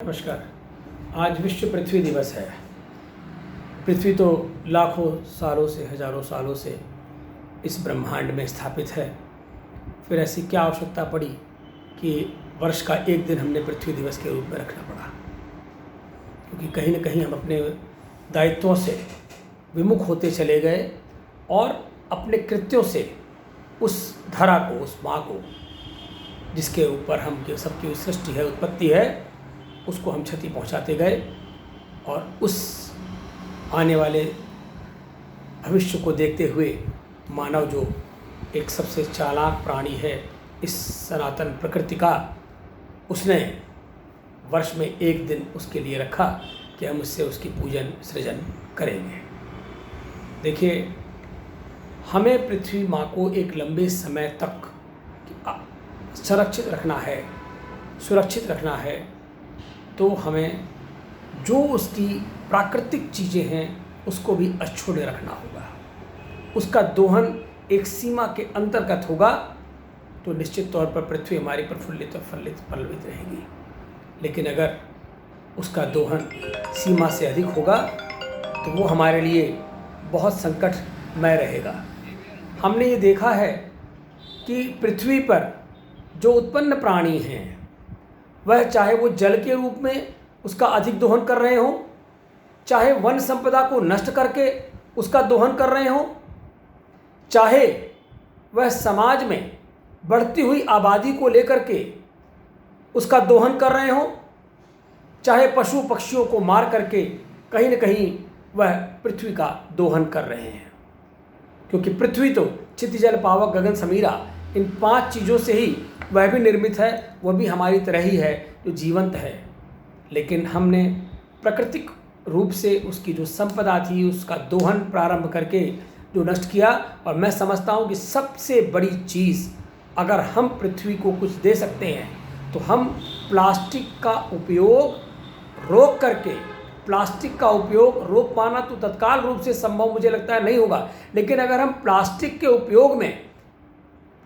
नमस्कार। आज विश्व पृथ्वी दिवस है। पृथ्वी तो लाखों सालों से, हजारों सालों से इस ब्रह्मांड में स्थापित है। फिर ऐसी क्या आवश्यकता पड़ी कि वर्ष का एक दिन हमने पृथ्वी दिवस के रूप में रखना पड़ा? क्योंकि कहीं न कहीं हम अपने दायित्वों से विमुख होते चले गए और अपने कृत्यों से उस धरा को, उस माँ को, जिसके ऊपर हम सबकी सृष्टि है, उत्पत्ति है, उसको हम क्षति पहुंचाते गए और उस आने वाले भविष्य को देखते हुए मानव जो एक सबसे चालाक प्राणी है इस सनातन प्रकृति का, उसने वर्ष में एक दिन उसके लिए रखा कि हम उससे उसकी पूजन सृजन करेंगे। देखिए, हमें पृथ्वी माँ को एक लंबे समय तक संरक्षित रखना है, सुरक्षित रखना है, तो हमें जो उसकी प्राकृतिक चीज़ें हैं उसको भी अछूते रखना होगा। उसका दोहन एक सीमा के अंतर्गत होगा तो निश्चित तौर पर पृथ्वी हमारी प्रफुल्लित और फलित पल्लवित रहेगी। लेकिन अगर उसका दोहन सीमा से अधिक होगा तो वो हमारे लिए बहुत संकटमय रहेगा। हमने ये देखा है कि पृथ्वी पर जो उत्पन्न प्राणी हैं वह चाहे वो जल के रूप में उसका अधिक दोहन कर रहे हों, चाहे वन संपदा को नष्ट करके उसका दोहन कर रहे हों, चाहे वह समाज में बढ़ती हुई आबादी को लेकर के उसका दोहन कर रहे हों, चाहे पशु पक्षियों को मार करके कहीं न कहीं वह पृथ्वी का दोहन कर रहे हैं। क्योंकि पृथ्वी तो क्षिति जल पावक गगन समीरा, इन 5 चीज़ों से ही वह भी निर्मित है, वह भी हमारी तरह ही है जो जीवंत है। लेकिन हमने प्राकृतिक रूप से उसकी जो संपदा थी उसका दोहन प्रारंभ करके जो नष्ट किया। और मैं समझता हूँ कि सबसे बड़ी चीज़ अगर हम पृथ्वी को कुछ दे सकते हैं तो हम प्लास्टिक का उपयोग रोक करके, प्लास्टिक का उपयोग रोक पाना तो तत्काल रूप से संभव मुझे लगता है नहीं होगा, लेकिन अगर हम प्लास्टिक के उपयोग में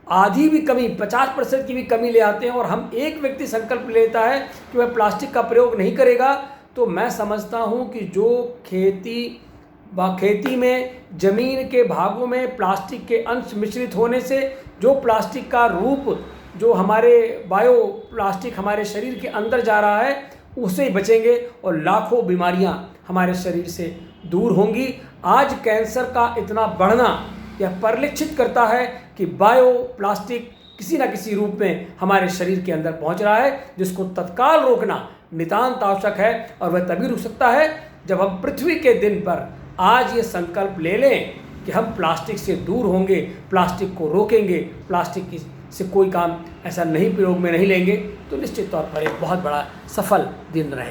आधी भी कमी, 50% की भी कमी ले आते हैं और हम एक व्यक्ति संकल्प लेता है कि वह प्लास्टिक का प्रयोग नहीं करेगा, तो मैं समझता हूं कि जो खेती में ज़मीन के भागों में प्लास्टिक के अंश मिश्रित होने से जो प्लास्टिक का रूप, जो हमारे बायो प्लास्टिक हमारे शरीर के अंदर जा रहा है, उससे ही बचेंगे और लाखों बीमारियां हमारे शरीर से दूर होंगी। आज कैंसर का इतना बढ़ना यह परिलक्षित करता है कि बायो प्लास्टिक किसी न किसी रूप में हमारे शरीर के अंदर पहुंच रहा है, जिसको तत्काल रोकना नितांत आवश्यक है। और वह तभी रुक सकता है जब हम पृथ्वी के दिन पर आज ये संकल्प ले लें कि हम प्लास्टिक से दूर होंगे, प्लास्टिक को रोकेंगे, प्लास्टिक से कोई काम ऐसा नहीं प्रयोग में नहीं लेंगे, तो निश्चित तौर पर एक बहुत बड़ा सफल दिन रहेगा।